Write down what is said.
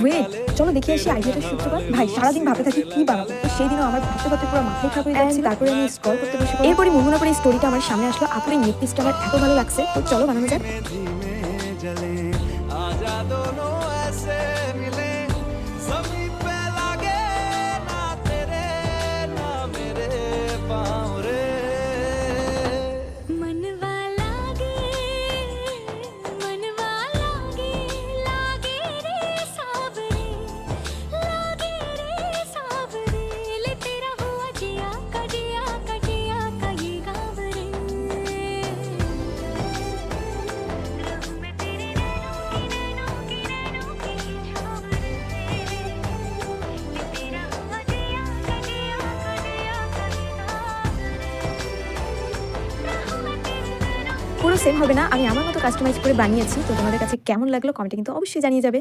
Wait, চলো দেখে আসি আইডিয়াটার সূত্রপাত। ভাই সারাদিন ভাবতে থাকি কি বানাবো, তো সেই দিনও আমার ভাবতে ভাবতে পুরো মাথায় খারাপ হয়ে যাচ্ছে। তারপরে আমি স্ক্রল করতে বসে পড়ি। এরপরে মুনমুনা করে এই স্টোরিটা আমার সামনে আসলো। আপুর এই নেক পিসটা আমার এত ভালো লাগছে, তো চলো বানানো যাক। পুরো সেম হবে না, আমি আমার মতো কাস্টমাইজ করে বানিয়েছি। তো তোমাদের কাছে কেমন লাগলো কমেন্টে কিন্তু অবশ্যই জানিয়ে যাবে।